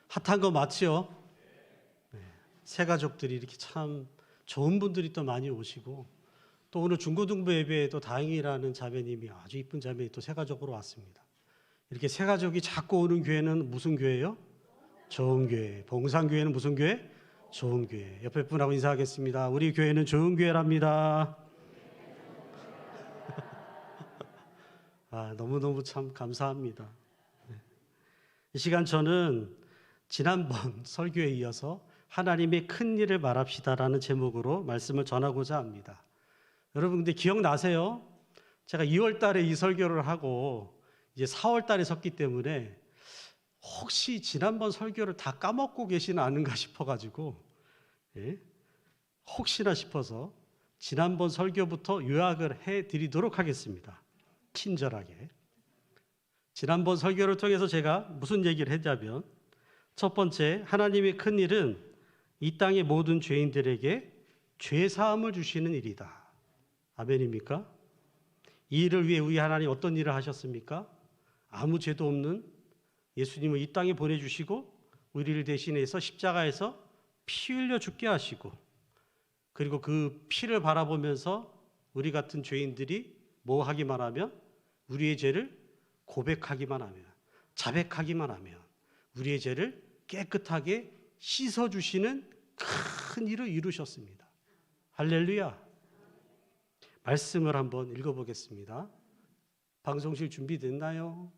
핫한 거 맞죠? 네. 새 가족들이 이렇게 참 좋은 분들이 또 많이 오시고, 또 오늘 중고등부 예배에도 다행이라는 자매님이, 아주 이쁜 자매님이 또 새 가족으로 왔습니다. 이렇게 새 가족이 자꾸 오는 교회는 무슨 교회예요? 좋은 교회. 봉산교회는 무슨 교회? 좋은 교회. 옆에 분하고 인사하겠습니다. 우리 교회는 좋은 교회랍니다. 너무너무 참 감사합니다. 이 시간 저는 지난번 설교에 이어서 하나님의 큰 일을 말합시다라는 제목으로 말씀을 전하고자 합니다. 여러분 근데 기억나세요? 제가 2월 달에 이 설교를 하고 이제 4월 달에 섰기 때문에 혹시 지난번 설교를 다 까먹고 계시는 않은가 싶어가지고, 혹시나 싶어서 지난번 설교부터 요약을 해드리도록 하겠습니다. 친절하게. 지난번 설교를 통해서 제가 무슨 얘기를 했냐면, 첫 번째, 하나님의 큰 일은 이 땅의 모든 죄인들에게 죄사함을 주시는 일이다. 아멘입니까? 이 일을 위해 우리 하나님 어떤 일을 하셨습니까? 아무 죄도 없는 예수님을 이 땅에 보내주시고 우리를 대신해서 십자가에서 피 흘려 죽게 하시고, 그리고 그 피를 바라보면서 우리 같은 죄인들이 뭐 하기만 하면, 우리의 죄를 고백하기만 하면, 자백하기만 하면 우리의 죄를 깨끗하게 씻어주시는 큰 일을 이루셨습니다. 할렐루야. 말씀을 한번 읽어보겠습니다. 방송실 준비됐나요?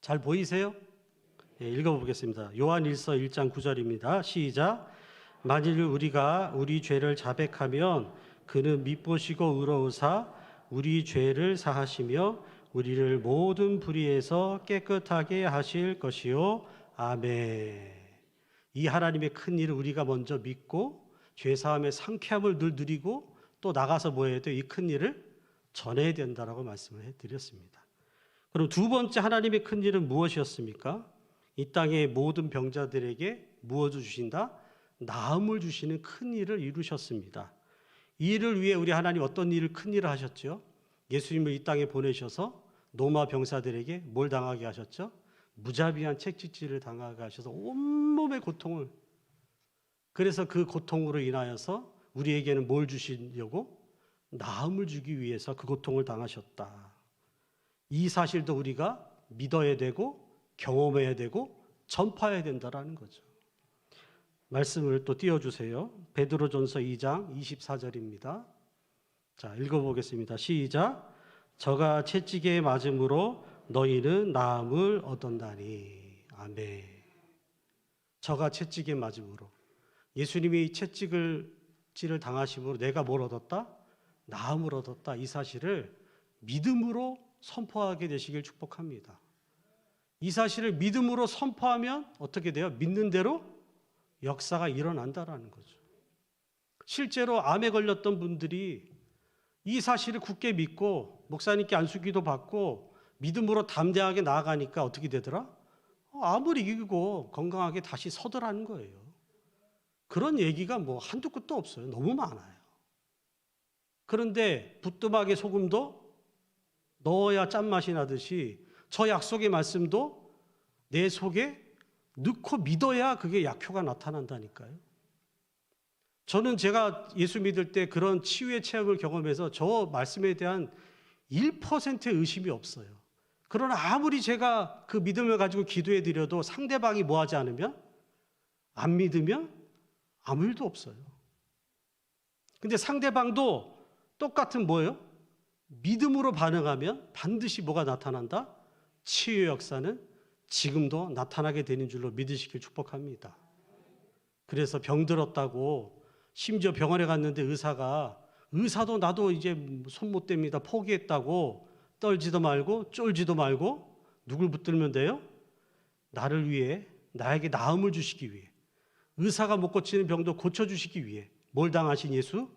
잘 보이세요? 네, 읽어보겠습니다. 요한일서 1장 9절입니다. 시작. 만일 우리가 우리 죄를 자백하면 그는 미쁘시고 의로우사 우리 죄를 사하시며 우리를 모든 불의에서 깨끗하게 하실 것이요. 아멘. 이 하나님의 큰 일을 우리가 먼저 믿고 죄사함의 상쾌함을 늘 누리고 또 나가서 뭐 해야 돼요? 이 큰 일을 전해야 된다라고 말씀을 해드렸습니다. 그럼 두 번째 하나님의 큰 일은 무엇이었습니까? 이 땅의 모든 병자들에게 무엇을 주신다? 나음을 주시는 큰 일을 이루셨습니다. 이 일을 위해 우리 하나님 어떤 일을 큰 일을 하셨죠? 예수님을 이 땅에 보내셔서 노마 병사들에게 뭘 당하게 하셨죠? 무자비한 채찍질을 당하게 하셔서 온몸의 고통을, 그래서 그 고통으로 인하여서 우리에게는 뭘 주시려고? 나음을 주기 위해서 그 고통을 당하셨다. 이 사실도 우리가 믿어야 되고 경험해야 되고 전파해야 된다라는 거죠. 말씀을 또 띄워주세요. 베드로전서 2장 24절입니다. 자, 읽어보겠습니다. 시작. 저가 채찍에 맞음으로 너희는 나음을 얻었나니. 아멘. 저가 채찍에 맞음으로, 예수님이 채찍을 당하심으로 내가 뭘 얻었다? 나음을 얻었다. 이 사실을 믿음으로 선포하게 되시길 축복합니다. 이 사실을 믿음으로 선포하면 어떻게 돼요? 믿는 대로 역사가 일어난다라는 거죠. 실제로 암에 걸렸던 분들이 이 사실을 굳게 믿고 목사님께 안수기도 받고 믿음으로 담대하게 나아가니까 어떻게 되더라? 암을 이기고 건강하게 다시 서더라는 거예요. 그런 얘기가 뭐 한두 끝도 없어요. 너무 많아요. 그런데 부뚜막에 소금도 넣어야 짠맛이 나듯이 저 약속의 말씀도 내 속에 넣고 믿어야 그게 약효가 나타난다니까요. 저는 제가 예수 믿을 때 그런 치유의 체험을 경험해서 저 말씀에 대한 1%의 의심이 없어요. 그러나 아무리 제가 그 믿음을 가지고 기도해 드려도 상대방이 뭐 하지 않으면, 안 믿으면 아무 일도 없어요. 근데 상대방도 똑같은 뭐예요? 믿음으로 반응하면 반드시 뭐가 나타난다? 치유의 역사는 지금도 나타나게 되는 줄로 믿으시길 축복합니다. 그래서 병들었다고 심지어 병원에 갔는데 의사도 나도 이제 손 못 댑니다 포기했다고 떨지도 말고 쫄지도 말고 누굴 붙들면 돼요? 나를 위해, 나에게 나음을 주시기 위해, 의사가 못 고치는 병도 고쳐주시기 위해 뭘 당하신 예수?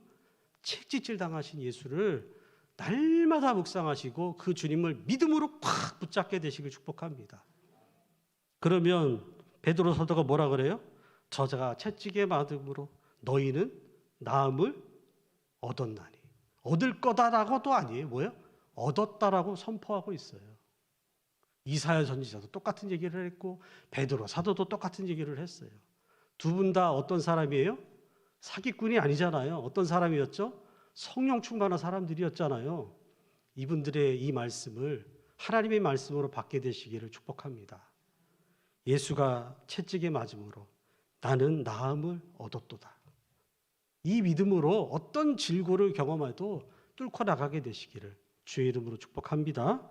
채찍질 당하신 예수를 날마다 묵상하시고 그 주님을 믿음으로 꽉 붙잡게 되시길 축복합니다. 그러면 베드로 사도가 뭐라 그래요? 저자가 채찍에 맞음으로 너희는 나음을 얻었나니. 얻을 거다라고도 아니에요. 뭐예요? 얻었다라고 선포하고 있어요. 이사야 선지자도 똑같은 얘기를 했고 베드로 사도도 똑같은 얘기를 했어요. 두 분 다 어떤 사람이에요? 사기꾼이 아니잖아요. 어떤 사람이었죠? 성령 충만한 사람들이었잖아요. 이분들의 이 말씀을 하나님의 말씀으로 받게 되시기를 축복합니다. 예수가 채찍에 맞음으로 나는 나음을 얻었도다. 이 믿음으로 어떤 질고를 경험해도 뚫고 나가게 되시기를 주의 이름으로 축복합니다.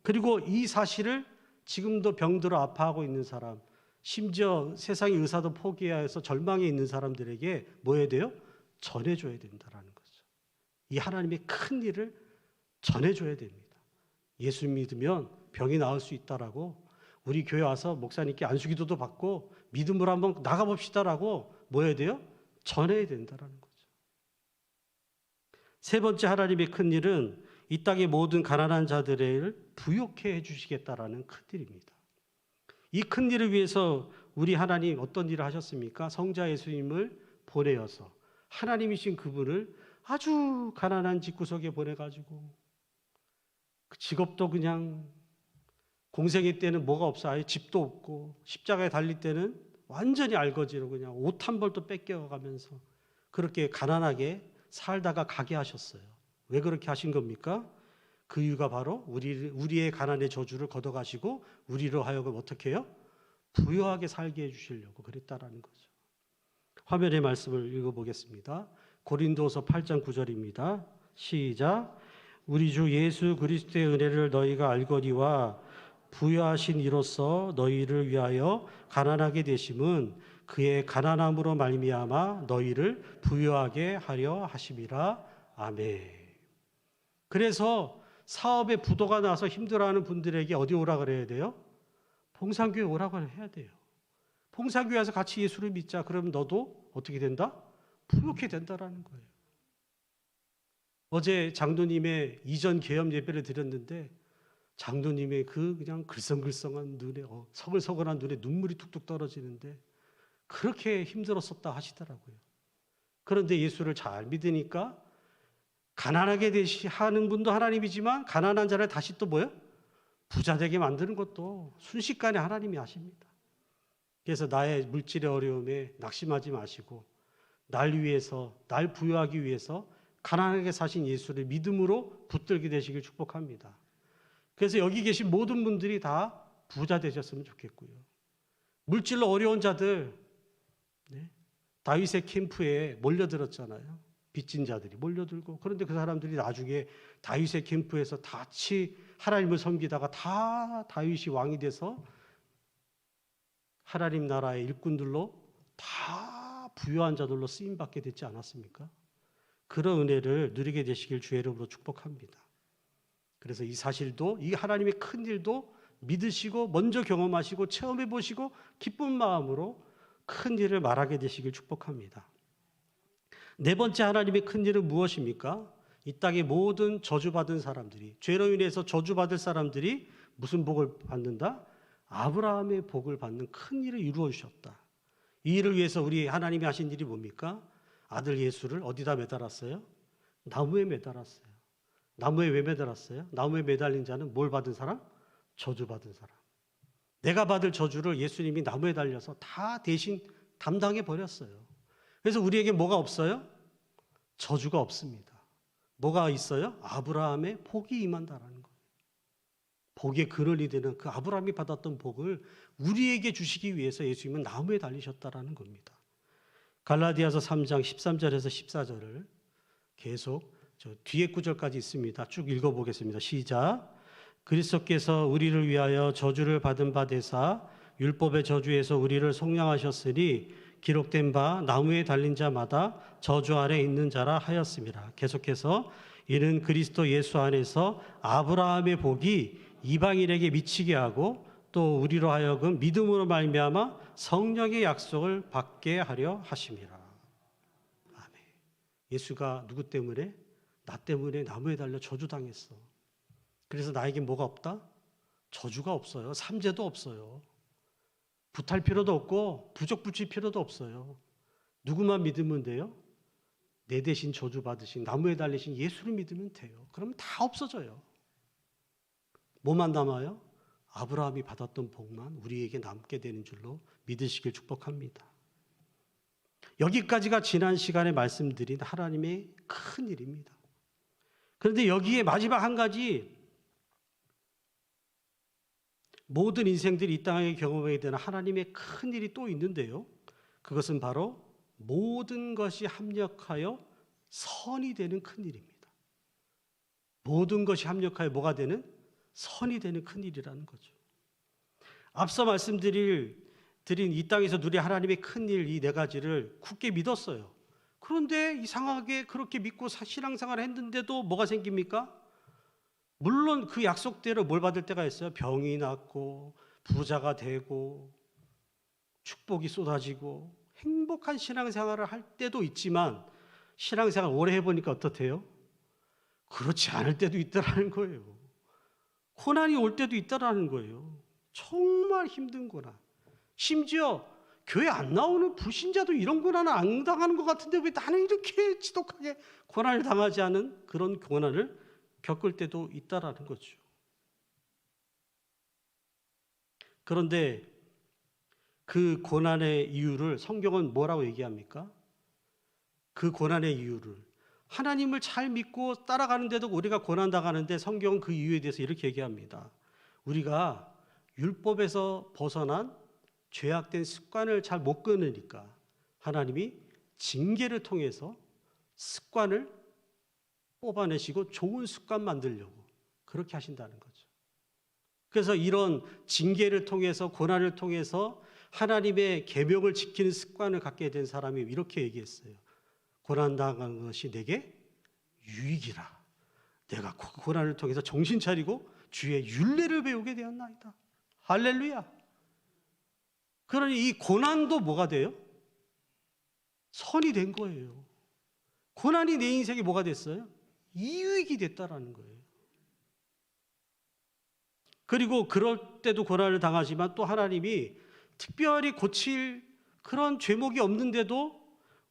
그리고 이 사실을 지금도 병들어 아파하고 있는 사람, 심지어 세상의 의사도 포기해서 절망에 있는 사람들에게 뭐 해야 돼요? 전해줘야 된다라는 거죠. 이 하나님의 큰 일을 전해줘야 됩니다. 예수 믿으면 병이 나을 수 있다라고 우리 교회 와서 목사님께 안수기도도 받고 믿음으로 한번 나가봅시다라고 뭐 해야 돼요? 전해야 된다라는 거죠. 세 번째 하나님의 큰 일은 이 땅의 모든 가난한 자들을 부욕해 해주시겠다라는 큰 일입니다. 이 큰 일을 위해서 우리 하나님 어떤 일을 하셨습니까? 성자 예수님을 보내어서 하나님이신 그분을 아주 가난한 집구석에 보내가지고 그 직업도 그냥 공생애 때는 뭐가 없어 아예 집도 없고 십자가에 달릴 때는 완전히 알거지로 그냥 옷 한 벌도 뺏겨가면서 그렇게 가난하게 살다가 가게 하셨어요. 왜 그렇게 하신 겁니까? 그 이유가 바로 우리의 가난의 저주를 걷어가시고 우리로 하여금 어떻게 해요? 부유하게 살게 해주시려고 그랬다라는 거죠. 화면의 말씀을 읽어보겠습니다. 고린도서 8장 9절입니다. 시작. 우리 주 예수 그리스도의 은혜를 너희가 알거니와 부유하신 이로써 너희를 위하여 가난하게 되심은 그의 가난함으로 말미암아 너희를 부유하게 하려 하심이라. 아멘. 그래서 사업에 부도가 나서 힘들어하는 분들에게 어디 오라 그래야 돼요? 봉산교회 오라고 해야 돼요. 봉산교회에서 같이 예수를 믿자. 그러면 너도 어떻게 된다? 부유하게 된다라는 거예요. 어제 장로님의 이전 계엄 예배를 드렸는데 장로님의 그 그냥 글썽글썽한 눈에 서글서글한 눈에 눈물이 툭툭 떨어지는데 그렇게 힘들었었다 하시더라고요. 그런데 예수를 잘 믿으니까 가난하게 하는 분도 하나님이지만 가난한 자를 다시 또 뭐예요? 부자 되게 만드는 것도 순식간에 하나님이 하십니다. 그래서 나의 물질의 어려움에 낙심하지 마시고 날 위해서, 날 부유하기 위해서 가난하게 사신 예수를 믿음으로 붙들게 되시길 축복합니다. 그래서 여기 계신 모든 분들이 다 부자 되셨으면 좋겠고요. 물질로 어려운 자들, 다윗의 캠프에 몰려들었잖아요. 빚진 자들이 몰려들고, 그런데 그 사람들이 나중에 다윗의 캠프에서 같이 하나님을 섬기다가 다 다윗이 왕이 돼서 하나님 나라의 일꾼들로 다 부유한 자들로 쓰임받게 됐지 않았습니까? 그런 은혜를 누리게 되시길 주의 이름으로 축복합니다. 그래서 이 사실도, 이 하나님의 큰 일도 믿으시고 먼저 경험하시고 체험해 보시고 기쁜 마음으로 큰 일을 말하게 되시길 축복합니다. 네 번째 하나님의 큰 일은 무엇입니까? 이 땅의 모든 저주받은 사람들이, 죄로 인해서 저주받을 사람들이 무슨 복을 받는다? 아브라함의 복을 받는 큰 일을 이루어 주셨다. 이 일을 위해서 우리 하나님이 하신 일이 뭡니까? 아들 예수를 어디다 매달았어요? 나무에 매달았어요. 나무에 왜 매달았어요? 나무에 매달린 자는 뭘 받은 사람? 저주받은 사람. 내가 받을 저주를 예수님이 나무에 달려서 다 대신 담당해 버렸어요. 그래서 우리에게 뭐가 없어요? 저주가 없습니다. 뭐가 있어요? 아브라함의 복이 임한다라는 거예요. 복의 근원이 되는 그 아브라함이 받았던 복을 우리에게 주시기 위해서 예수님은 나무에 달리셨다라는 겁니다. 갈라디아서 3장 13절에서 14절을 계속 저 뒤에 구절까지 있습니다. 쭉 읽어보겠습니다. 시작. 그리스도께서 우리를 위하여 저주를 받은 바 되사 율법의 저주에서 우리를 속량하셨으니 기록된 바 나무에 달린 자마다 저주 아래 있는 자라 하였습니다. 계속해서 이는 그리스도 예수 안에서 아브라함의 복이 이방인에게 미치게 하고 또 우리로 하여금 믿음으로 말미암아 성령의 약속을 받게 하려 하심이라. 아멘. 예수가 누구 때문에? 나 때문에 나무에 달려 저주당했어. 그래서 나에게 뭐가 없다? 저주가 없어요. 삼재도 없어요. 붓할 필요도 없고 부적 붙일 필요도 없어요. 누구만 믿으면 돼요? 내 대신 저주받으신 나무에 달리신 예수를 믿으면 돼요. 그러면 다 없어져요. 뭐만 남아요? 아브라함이 받았던 복만 우리에게 남게 되는 줄로 믿으시길 축복합니다. 여기까지가 지난 시간에 말씀드린 하나님의 큰 일입니다. 그런데 여기에 마지막 한 가지, 모든 인생들이 이 땅에 경험하게 되는 하나님의 큰 일이 또 있는데요. 그것은 바로 모든 것이 합력하여 선이 되는 큰 일입니다. 모든 것이 합력하여 뭐가 되는? 선이 되는 큰 일이라는 거죠. 앞서 말씀드린 이 땅에서 누릴 하나님의 큰 일, 이 네 가지를 굳게 믿었어요. 그런데 이상하게 그렇게 믿고 신앙생활을 했는데도 뭐가 생깁니까? 물론 그 약속대로 뭘 받을 때가 있어요. 병이 낫고 부자가 되고 축복이 쏟아지고 행복한 신앙생활을 할 때도 있지만, 신앙생활 오래 해보니까 어떻대요? 그렇지 않을 때도 있다라는 거예요. 고난이 올 때도 있다라는 거예요. 정말 힘든 고난. 심지어 교회 안 나오는 불신자도 이런 고난을 안 당하는 것 같은데 왜 나는 이렇게 지독하게 고난을 당하지 않은 그런 고난을 겪을 때도 있다라는 거죠. 그런데 그 고난의 이유를 성경은 뭐라고 얘기합니까? 그 고난의 이유를, 하나님을 잘 믿고 따라가는데도 우리가 고난 당하는데 성경은 그 이유에 대해서 이렇게 얘기합니다. 우리가 율법에서 벗어난 죄악된 습관을 잘 못 끊으니까 하나님이 징계를 통해서 습관을 뽑아내시고 좋은 습관 만들려고 그렇게 하신다는 거죠. 그래서 이런 징계를 통해서, 고난을 통해서 하나님의 계명을 지키는 습관을 갖게 된 사람이 이렇게 얘기했어요. 고난당하는 것이 내게 유익이라. 내가 고난을 통해서 정신 차리고 주의 율례를 배우게 되었나이다. 할렐루야. 그러니 이 고난도 뭐가 돼요? 선이 된 거예요. 고난이 내 인생에 뭐가 됐어요? 이유익이 됐다라는 거예요. 그리고 그럴 때도 고난을 당하지만 또 하나님이 특별히 고칠 그런 죄목이 없는데도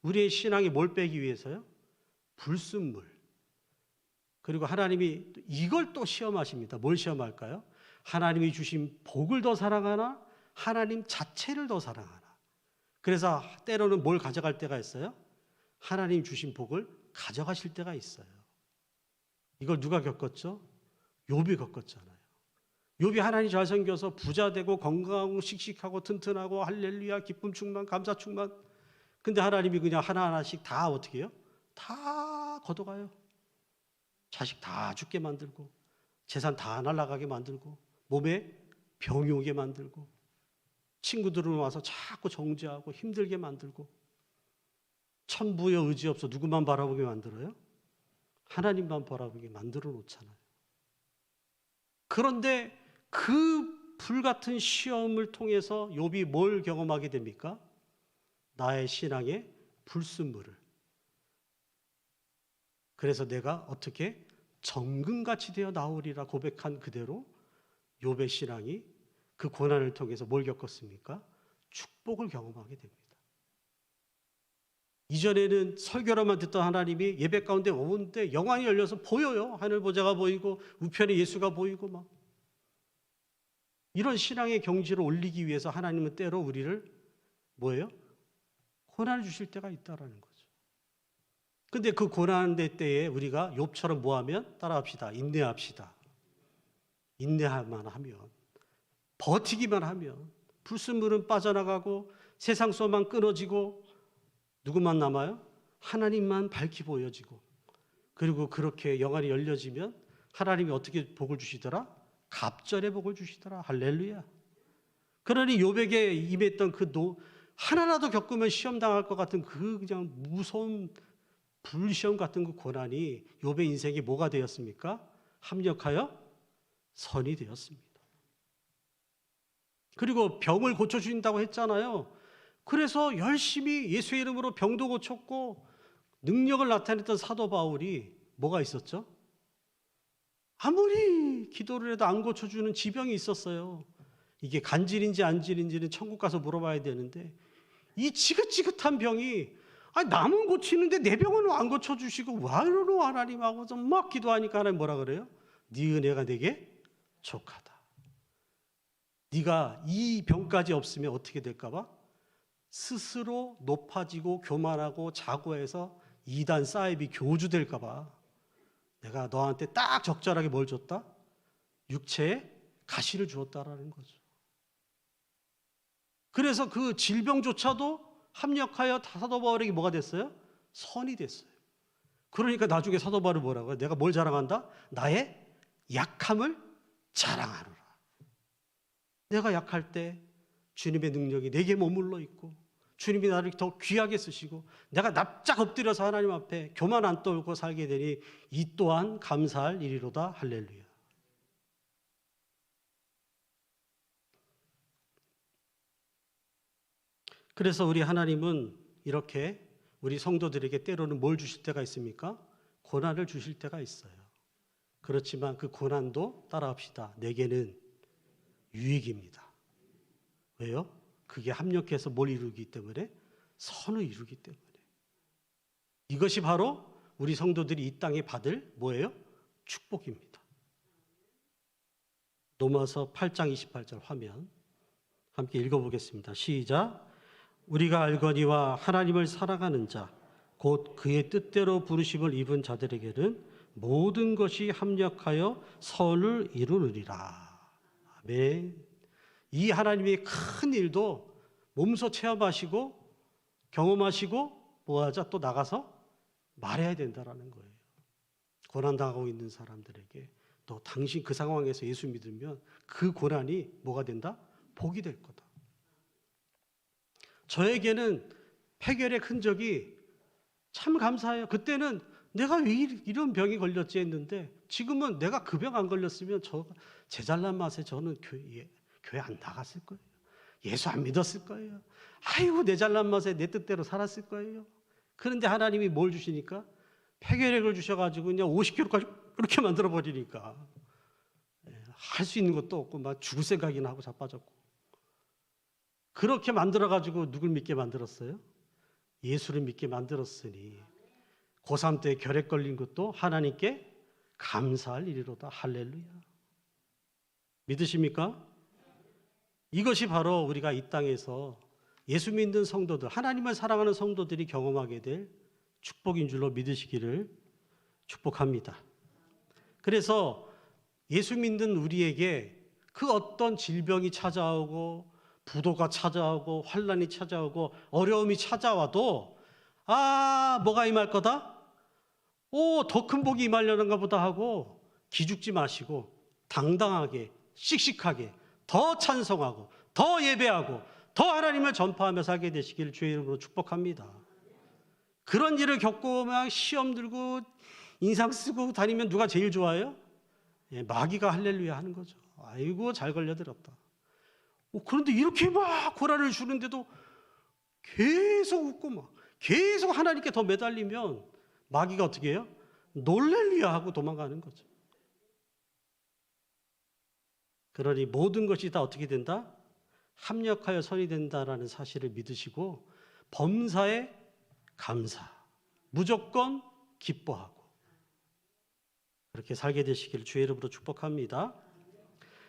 우리의 신앙에 뭘 빼기 위해서요? 불순물. 그리고 하나님이 이걸 또 시험하십니다. 뭘 시험할까요? 하나님이 주신 복을 더 사랑하나 하나님 자체를 더 사랑하나. 그래서 때로는 뭘 가져갈 때가 있어요? 하나님 주신 복을 가져가실 때가 있어요. 이걸 누가 겪었죠? 욥이 겪었잖아요. 욥이 하나님 잘 섬겨서 부자 되고 건강하고 씩씩하고 튼튼하고 할렐루야 기쁨 충만 감사 충만. 근데 하나님이 그냥 하나하나씩 다 어떻게 해요? 다 걷어가요. 자식 다 죽게 만들고 재산 다 날아가게 만들고 몸에 병이 오게 만들고 친구들은 와서 자꾸 정죄하고 힘들게 만들고 천부의 의지 없어 누구만 바라보게 만들어요? 하나님만 바라보게 만들어 놓잖아요. 그런데 그 불같은 시험을 통해서 욥이 뭘 경험하게 됩니까? 나의 신앙의 불순물을. 그래서 내가 어떻게 정금같이 되어 나오리라 고백한 그대로 욥의 신앙이 그 고난을 통해서 뭘 겪었습니까? 축복을 경험하게 됩니다. 이전에는 설교로만 듣던 하나님이 예배 가운데 오는데 영광이 열려서 보여요. 하늘 보좌가 보이고 우편에 예수가 보이고 막. 이런 신앙의 경지를 올리기 위해서 하나님은 때로 우리를 뭐예요? 고난을 주실 때가 있다라는 거죠. 근데 그 고난 때에 우리가 욥처럼 뭐하면? 따라합시다. 인내합시다. 인내할만 하면, 버티기만 하면 불순물은 빠져나가고 세상 소망 끊어지고 누구만 남아요? 하나님만 밝히 보여지고, 그리고 그렇게 영안이 열려지면 하나님이 어떻게 복을 주시더라? 갑절의 복을 주시더라. 할렐루야. 그러니 욥에게 임했던 하나라도 겪으면 시험 당할 것 같은 그 그냥 무서운 불시험 같은 그 고난이 욥의 인생이 뭐가 되었습니까? 합력하여 선이 되었습니다. 그리고 병을 고쳐주신다고 했잖아요. 그래서 열심히 예수의 이름으로 병도 고쳤고 능력을 나타냈던 사도 바울이 뭐가 있었죠? 아무리 기도를 해도 안 고쳐주는 지병이 있었어요. 이게 간질인지 안질인지는 천국 가서 물어봐야 되는데, 이 지긋지긋한 병이 남은 고치는데 내 병은 안 고쳐주시고 와 이러노 하나님하고 막 기도하니까 하나님 뭐라 그래요? 네 은혜가 내게 족하다. 네가 이 병까지 없으면 어떻게 될까 봐 스스로 높아지고 교만하고 자고해서 이단 사이비 교주될까 봐 내가 너한테 딱 적절하게 뭘 줬다? 육체에 가시를 주었다라는 거죠. 그래서 그 질병조차도 합력하여 사도 바울에게 뭐가 됐어요? 선이 됐어요. 그러니까 나중에 사도 바울이 뭐라고 해요? 내가 뭘 자랑한다? 나의 약함을 자랑하노라. 내가 약할 때 주님의 능력이 내게 머물러 있고 주님이 나를 더 귀하게 쓰시고 내가 납작 엎드려서 하나님 앞에 교만 안 떨고 살게 되니 이 또한 감사할 일이로다. 할렐루야. 그래서 우리 하나님은 이렇게 우리 성도들에게 때로는 뭘 주실 때가 있습니까? 고난을 주실 때가 있어요. 그렇지만 그 고난도 따라합시다. 내게는 유익입니다. 왜요? 그게 합력해서 뭘 이루기 때문에? 선을 이루기 때문에. 이것이 바로 우리 성도들이 이 땅에 받을 뭐예요? 축복입니다. 로마서 8장 28절 화면 함께 읽어보겠습니다. 시작. 우리가 알거니와 하나님을 사랑하는 자 곧 그의 뜻대로 부르심을 입은 자들에게는 모든 것이 합력하여 선을 이루느니라. 아멘. 이 하나님의 큰 일도 몸소 체험하시고 경험하시고 뭐하자 또 나가서 말해야 된다라는 거예요. 고난당하고 있는 사람들에게 또 당신 그 상황에서 예수 믿으면 그 고난이 뭐가 된다? 복이 될 거다. 저에게는 폐결의 흔적이 참 감사해요. 그때는 내가 왜 이런 병이 걸렸지 했는데 지금은 내가 그 병 안 걸렸으면 제 잘난 맛에 저는 교회 안 나갔을 거예요. 예수 안 믿었을 거예요. 아이고 내 잘난 맛에 내 뜻대로 살았을 거예요. 그런데 하나님이 뭘 주시니까 폐결핵을 주셔가지고 그냥 50kg까지 그렇게 만들어 버리니까 할 수 있는 것도 없고 막 죽을 생각이나 하고 자빠졌고 그렇게 만들어가지고 누굴 믿게 만들었어요? 예수를 믿게 만들었으니 고3 때 결핵 걸린 것도 하나님께 감사할 일이로다. 할렐루야. 믿으십니까? 이것이 바로 우리가 이 땅에서 예수 믿는 성도들, 하나님을 사랑하는 성도들이 경험하게 될 축복인 줄로 믿으시기를 축복합니다. 그래서 예수 믿는 우리에게 그 어떤 질병이 찾아오고 부도가 찾아오고 환난이 찾아오고 어려움이 찾아와도 뭐가 임할 거다? 더 큰 복이 임하려는가 보다 하고 기죽지 마시고 당당하게 씩씩하게 더 찬송하고 더 예배하고 더 하나님을 전파하며 살게 되시기를 주의 이름으로 축복합니다. 그런 일을 겪고 막 시험 들고 인상 쓰고 다니면 누가 제일 좋아해요? 마귀가 할렐루야 하는 거죠. 아이고 잘 걸려들었다. 그런데 이렇게 막 고난을 주는데도 계속 웃고 막 계속 하나님께 더 매달리면 마귀가 어떻게 해요? 놀랄리야 하고 도망가는 거죠. 그러니 모든 것이 다 어떻게 된다? 합력하여 선이 된다라는 사실을 믿으시고 범사에 감사, 무조건 기뻐하고 그렇게 살게 되시기를 주의 이름으로 축복합니다.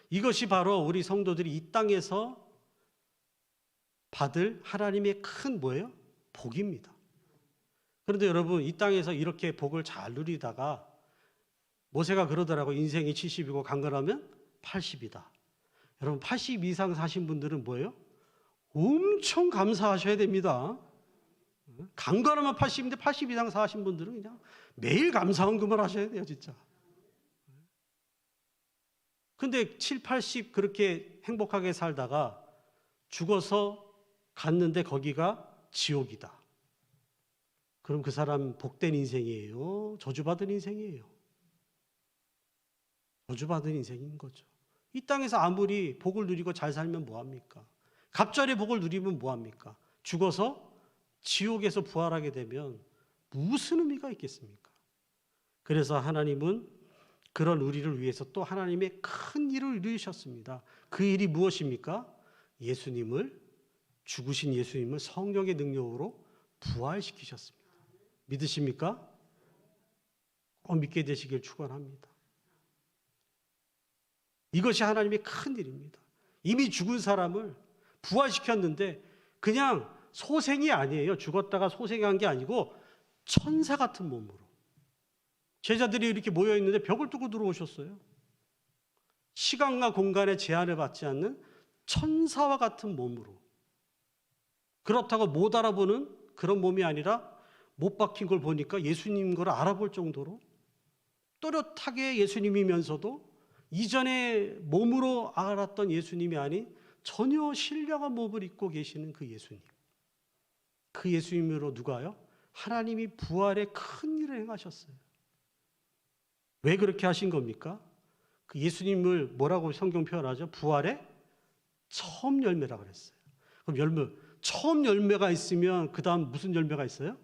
이것이 바로 우리 성도들이 이 땅에서 받을 하나님의 큰 뭐예요? 복입니다. 그런데 여러분 이 땅에서 이렇게 복을 잘 누리다가 모세가 그러더라고. 인생이 70이고 강건하면 80이다. 여러분 80 이상 사신 분들은 뭐예요? 엄청 감사하셔야 됩니다. 강건하면 80인데 80 이상 사신 분들은 그냥 매일 감사헌금을 하셔야 돼요 진짜. 근데 7, 80 그렇게 행복하게 살다가 죽어서 갔는데 거기가 지옥이다. 그럼 그 사람 복된 인생이에요? 저주받은 인생이에요? 저주받은 인생인 거죠. 이 땅에서 아무리 복을 누리고 잘 살면 뭐합니까? 갑절의 복을 누리면 뭐합니까? 죽어서 지옥에서 부활하게 되면 무슨 의미가 있겠습니까? 그래서 하나님은 그런 우리를 위해서 또 하나님의 큰 일을 이루셨습니다. 그 일이 무엇입니까? 죽으신 예수님을 성령의 능력으로 부활시키셨습니다. 믿으십니까? 꼭 믿게 되시길 축원합니다. 이것이 하나님의 큰 일입니다. 이미 죽은 사람을 부활시켰는데 그냥 소생이 아니에요. 죽었다가 소생한 게 아니고 천사 같은 몸으로. 제자들이 이렇게 모여 있는데 벽을 뚫고 들어오셨어요. 시간과 공간의 제한을 받지 않는 천사와 같은 몸으로. 그렇다고 못 알아보는 그런 몸이 아니라 못 박힌 걸 보니까 예수님 걸 알아볼 정도로 또렷하게 예수님이면서도 이전에 몸으로 알았던 예수님이 아닌 전혀 신령한 몸을 입고 계시는 그 예수님. 그 예수님으로 누가요? 하나님이 부활의 큰 일을 행하셨어요. 왜 그렇게 하신 겁니까? 그 예수님을 뭐라고 성경 표현하죠? 부활의 처음 열매라고 그랬어요. 그럼 열매, 처음 열매가 있으면 그 다음 무슨 열매가 있어요?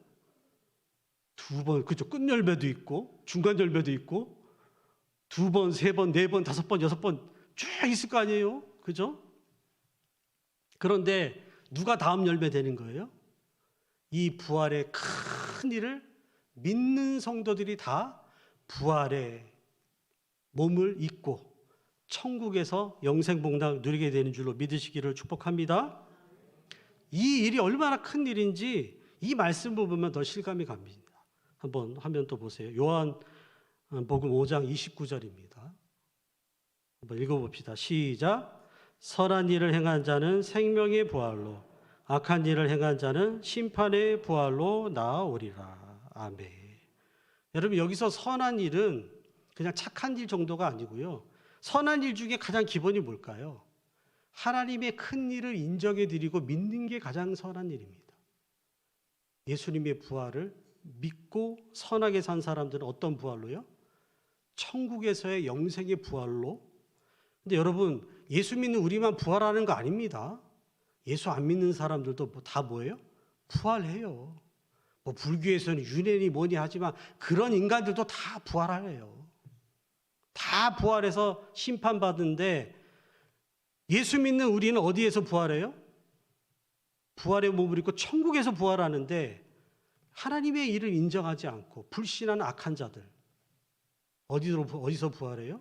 두 번, 그죠? 끝 열매도 있고 중간 열매도 있고 두 번, 세 번, 네 번, 다섯 번, 여섯 번 쭉 있을 거 아니에요? 그죠? 그런데 누가 다음 열매 되는 거예요? 이 부활의 큰 일을 믿는 성도들이 다 부활의 몸을 입고 천국에서 영생복락 누리게 되는 줄로 믿으시기를 축복합니다. 이 일이 얼마나 큰 일인지 이 말씀을 보면 더 실감이 갑니다. 한번 화면 또 보세요. 요한복음 5장 29절입니다. 한번 읽어봅시다. 시작. 선한 일을 행한 자는 생명의 부활로, 악한 일을 행한 자는 심판의 부활로 나아오리라. 아멘. 여러분, 여기서 선한 일은 그냥 착한 일 정도가 아니고요. 선한 일 중에 가장 기본이 뭘까요? 하나님의 큰 일을 인정해 드리고 믿는 게 가장 선한 일입니다. 예수님의 부활을 믿고 선하게 산 사람들은 어떤 부활로요? 천국에서의 영생의 부활로. 근데 여러분, 예수 믿는 우리만 부활하는 거 아닙니다. 예수 안 믿는 사람들도 다 뭐예요? 부활해요. 뭐 불교에서는 유네니 뭐니 하지만 그런 인간들도 다 부활하래요. 다 부활해서 심판받는데 예수 믿는 우리는 어디에서 부활해요? 부활의 몸을 입고 천국에서 부활하는데 하나님의 일을 인정하지 않고 불신하는 악한 자들 어디서 부활해요?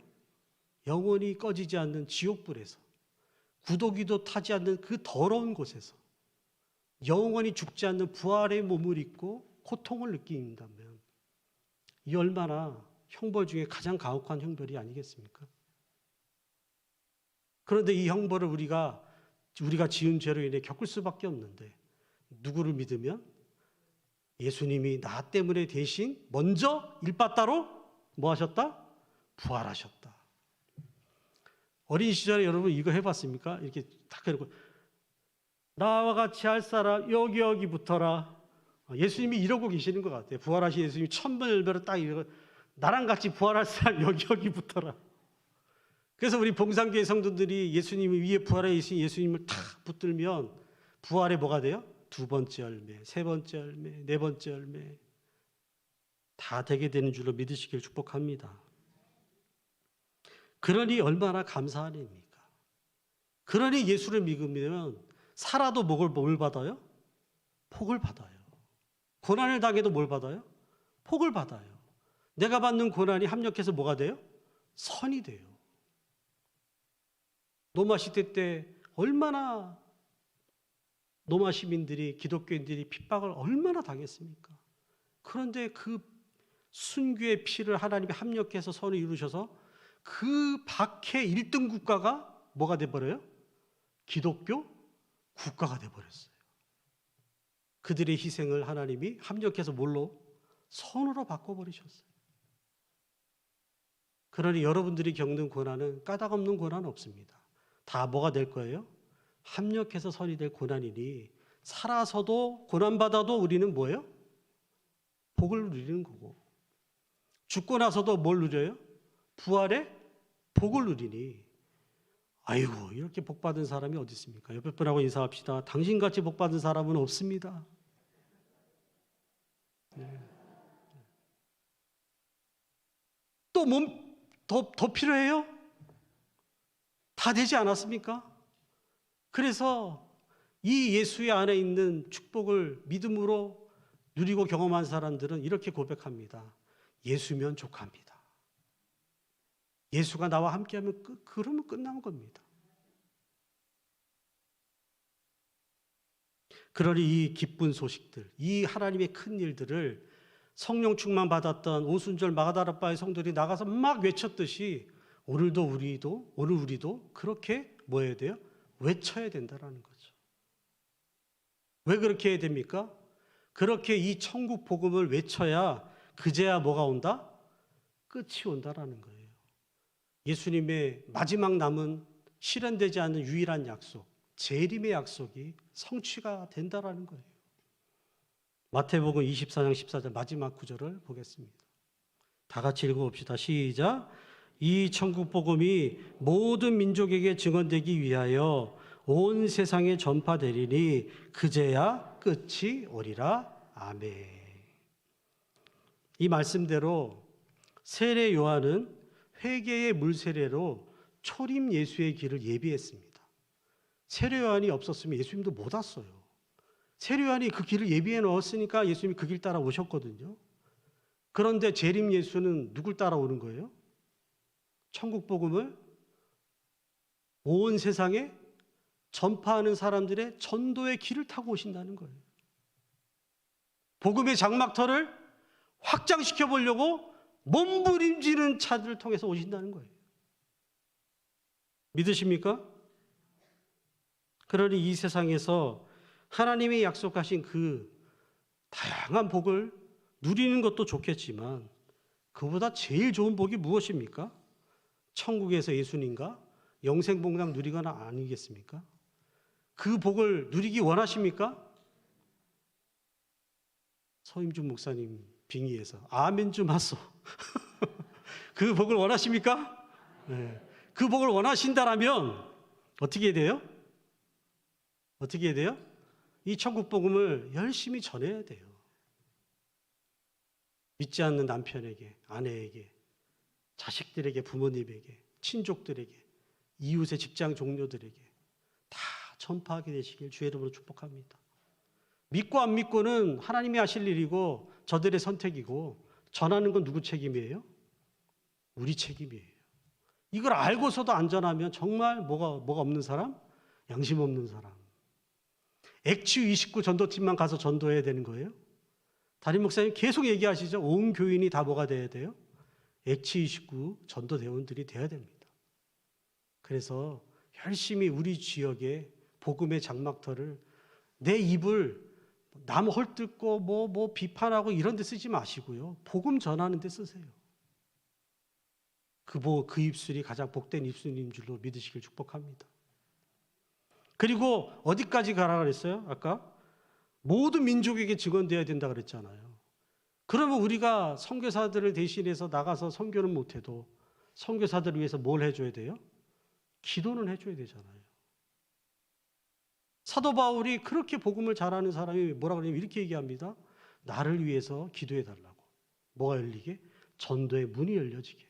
영원히 꺼지지 않는 지옥불에서, 구더기도 타지 않는 그 더러운 곳에서 영원히 죽지 않는 부활의 몸을 입고 고통을 느낀다면 이 얼마나 형벌 중에 가장 가혹한 형벌이 아니겠습니까? 그런데 이 형벌을 우리가 지은 죄로 인해 겪을 수밖에 없는데 누구를 믿으면 예수님이 나 때문에 대신 먼저 일바따로 뭐 하셨다? 부활하셨다. 어린 시절에 여러분 이거 해봤습니까? 이렇게 딱 해놓고 나와 같이 할 사람 여기 붙어라. 예수님이 이러고 계시는 것 같아요. 부활하신 예수님이 천번열배로 딱 이러고 나랑 같이 부활할 사람 여기 붙어라. 그래서 우리 봉상교회 성도들이 예수님이 위에 부활해 계신 예수님을 탁 붙들면 부활에 뭐가 돼요? 두 번째 열매, 세 번째 열매, 네 번째 열매 다 되게 되는 줄로 믿으시길 축복합니다. 그러니 얼마나 감사한 일입니까? 그러니 예수를 믿으면 살아도 뭘 받아요? 복을 받아요. 고난을 당해도 뭘 받아요? 복을 받아요. 내가 받는 고난이 합력해서 뭐가 돼요? 선이 돼요. 로마 시대 때 얼마나 로마 시민들이, 기독교인들이 핍박을 얼마나 당했습니까? 그런데 그 순교의 피를 하나님이 합력해서 선을 이루셔서 그 밖에 1등 국가가 뭐가 돼버려요? 기독교 국가가 돼버렸어요. 그들의 희생을 하나님이 합력해서 뭘로? 선으로 바꿔버리셨어요. 그러니 여러분들이 겪는 고난은 까닭없는 고난은 없습니다. 다 뭐가 될 거예요? 합력해서 선이 될 고난이니 살아서도 고난받아도 우리는 뭐예요? 복을 누리는 거고 죽고 나서도 뭘 누려요? 부활의 복을 누리니 아이고 이렇게 복받은 사람이 어디 있습니까? 옆에 분하고 인사합시다. 당신같이 복받은 사람은 없습니다. 네. 또 몸 더 필요해요? 다 되지 않았습니까? 그래서 이 예수의 안에 있는 축복을 믿음으로 누리고 경험한 사람들은 이렇게 고백합니다. 예수면 족합니다. 예수가 나와 함께하면 그러면 끝난 겁니다. 그러니 이 기쁜 소식들, 이 하나님의 큰 일들을 성령 충만 받았던 오순절 마가다라바의 성도들이 나가서 막 외쳤듯이 오늘 우리도 그렇게 뭐 해야 돼요? 외쳐야 된다라는 거죠. 왜 그렇게 해야 됩니까? 그렇게 이 천국 복음을 외쳐야 그제야 뭐가 온다? 끝이 온다라는 거예요. 예수님의 마지막 남은 실현되지 않는 유일한 약속, 재림의 약속이 성취가 된다라는 거예요. 마태복음 24장 14절 마지막 구절을 보겠습니다. 다 같이 읽어봅시다. 시작. 이 천국 복음이 모든 민족에게 증언되기 위하여 온 세상에 전파되리니 그제야 끝이 오리라. 아멘. 이 말씀대로 세례 요한은 회개의 물 세례로 초림 예수의 길을 예비했습니다. 세례 요한이 없었으면 예수님도 못 왔어요. 세례 요한이 그 길을 예비해 넣었으니까 예수님이 그 길 따라 오셨거든요. 그런데 재림 예수는 누굴 따라오는 거예요? 천국 복음을 온 세상에 전파하는 사람들의 전도의 길을 타고 오신다는 거예요. 복음의 장막터를 확장시켜 보려고 몸부림치는 차들을 통해서 오신다는 거예요. 믿으십니까? 그러니 이 세상에서 하나님이 약속하신 그 다양한 복을 누리는 것도 좋겠지만 그보다 제일 좋은 복이 무엇입니까? 천국에서 예수님과 영생복락 누리거나 아니겠습니까? 그 복을 누리기 원하십니까? 서임준 목사님 빙의해서 아멘 좀 하소. 그 복을 원하십니까? 네. 그 복을 원하신다라면 어떻게 해야 돼요? 어떻게 해야 돼요? 이 천국 복음을 열심히 전해야 돼요. 믿지 않는 남편에게, 아내에게, 자식들에게, 부모님에게, 친족들에게, 이웃의 직장 동료들에게 다 전파하게 되시길 주의 이름으로 축복합니다. 믿고 안 믿고는 하나님이 하실 일이고 저들의 선택이고 전하는 건 누구 책임이에요? 우리 책임이에요. 이걸 알고서도 안 전하면 정말 뭐가 없는 사람? 양심 없는 사람. 액취 29 전도팀만 가서 전도해야 되는 거예요? 담임 목사님 계속 얘기하시죠. 온 교인이 다 뭐가 돼야 돼요? 액취 29 전도대원들이 돼야 됩니다. 그래서 열심히 우리 지역에 복음의 장막터를 내 입을 남 헐뜯고 뭐 비판하고 이런 데 쓰지 마시고요. 복음 전하는 데 쓰세요. 그 입술이 가장 복된 입술인 줄로 믿으시길 축복합니다. 그리고 어디까지 가라 그랬어요? 아까 모든 민족에게 증언되어야 된다 그랬잖아요. 그러면 우리가 선교사들을 대신해서 나가서 선교는 못해도 선교사들을 위해서 뭘 해줘야 돼요? 기도는 해줘야 되잖아요. 사도 바울이 그렇게 복음을 잘하는 사람이 뭐라 그러냐면 이렇게 얘기합니다. 나를 위해서 기도해 달라고. 뭐가 열리게? 전도의 문이 열려지게.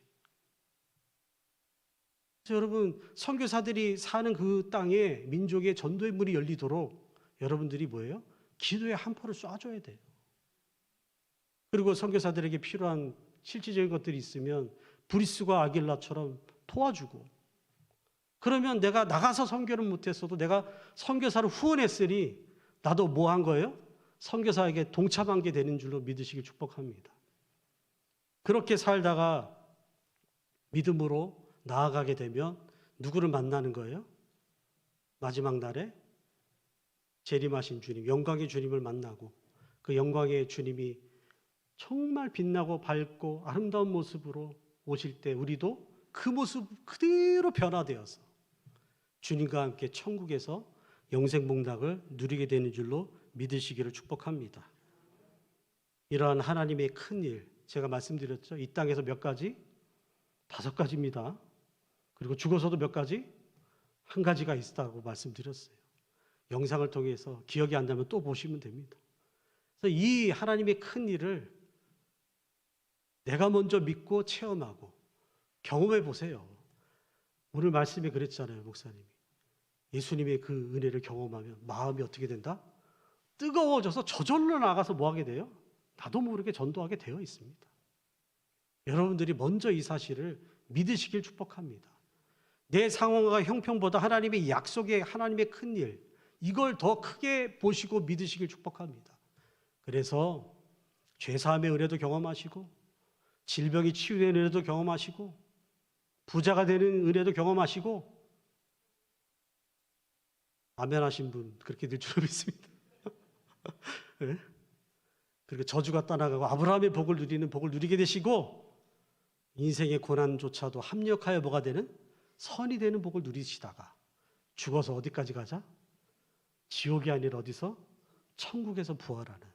그래서 여러분 선교사들이 사는 그 땅에 민족의 전도의 문이 열리도록 여러분들이 뭐예요? 기도에 한 포를 쏴줘야 돼요. 그리고 선교사들에게 필요한 실질적인 것들이 있으면 브리스과 아길라처럼 도와주고, 그러면 내가 나가서 선교를 못했어도 내가 선교사를 후원했으니 나도 뭐 한 거예요? 선교사에게 동참한 게 되는 줄로 믿으시길 축복합니다. 그렇게 살다가 믿음으로 나아가게 되면 누구를 만나는 거예요? 마지막 날에 재림하신 주님, 영광의 주님을 만나고 그 영광의 주님이 정말 빛나고 밝고 아름다운 모습으로 오실 때 우리도 그 모습 그대로 변화되어서 주님과 함께 천국에서 영생복락을 누리게 되는 줄로 믿으시기를 축복합니다. 이러한 하나님의 큰 일, 제가 말씀드렸죠. 이 땅에서 몇 가지? 5가지입니다. 그리고 죽어서도 몇 가지? 1가지가 있다고 말씀드렸어요. 영상을 통해서 기억이 안 나면 또 보시면 됩니다. 그래서 이 하나님의 큰 일을 내가 먼저 믿고 체험하고 경험해 보세요. 오늘 말씀에 그랬잖아요, 목사님이. 예수님의 그 은혜를 경험하면 마음이 어떻게 된다? 뜨거워져서 저절로 나가서 뭐 하게 돼요? 나도 모르게 전도하게 되어 있습니다. 여러분들이 먼저 이 사실을 믿으시길 축복합니다. 내 상황과 형편보다 하나님의 약속의 하나님의 큰 일, 이걸 더 크게 보시고 믿으시길 축복합니다. 그래서 죄사함의 은혜도 경험하시고 질병이 치유되는 은혜도 경험하시고 부자가 되는 은혜도 경험하시고 아멘 하신 분 그렇게 될 줄 믿습니다. 네? 그리고 저주가 떠나가고 아브라함의 복을 누리는 복을 누리게 되시고 인생의 고난조차도 합력하여 뭐가 되는 선이 되는 복을 누리시다가 죽어서 어디까지 가자? 지옥이 아니라 어디서? 천국에서 부활하는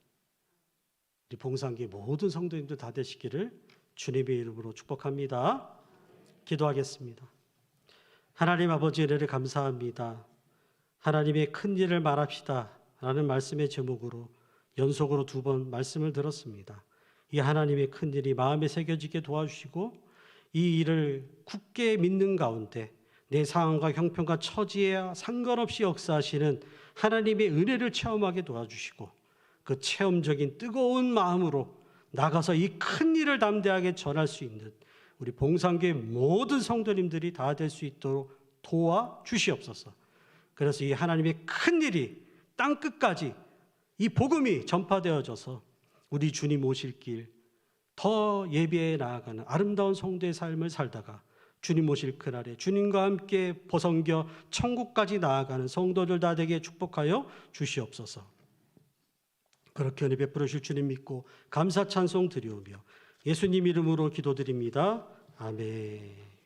우리 봉산교회 모든 성도님들 다 되시기를 주님의 이름으로 축복합니다. 기도하겠습니다. 하나님 아버지 은혜를 감사합니다. 하나님의 큰 일을 말합시다 라는 말씀의 제목으로 연속으로 2번 말씀을 들었습니다. 이 하나님의 큰 일이 마음에 새겨지게 도와주시고 이 일을 굳게 믿는 가운데 내 상황과 형편과 처지에 상관없이 역사하시는 하나님의 은혜를 체험하게 도와주시고 그 체험적인 뜨거운 마음으로 나가서 이 큰 일을 담대하게 전할 수 있는 우리 봉산교회 모든 성도님들이 다 될 수 있도록 도와주시옵소서. 그래서 이 하나님의 큰 일이 땅끝까지 이 복음이 전파되어져서 우리 주님 오실 길 더 예배해 나아가는 아름다운 성도의 삶을 살다가 주님 오실 그날에 주님과 함께 보성겨 천국까지 나아가는 성도들 다 되게 축복하여 주시옵소서. 그렇게 은혜 베풀어 주실 주님 믿고 감사 찬송 드리오며 예수님 이름으로 기도드립니다. 아멘.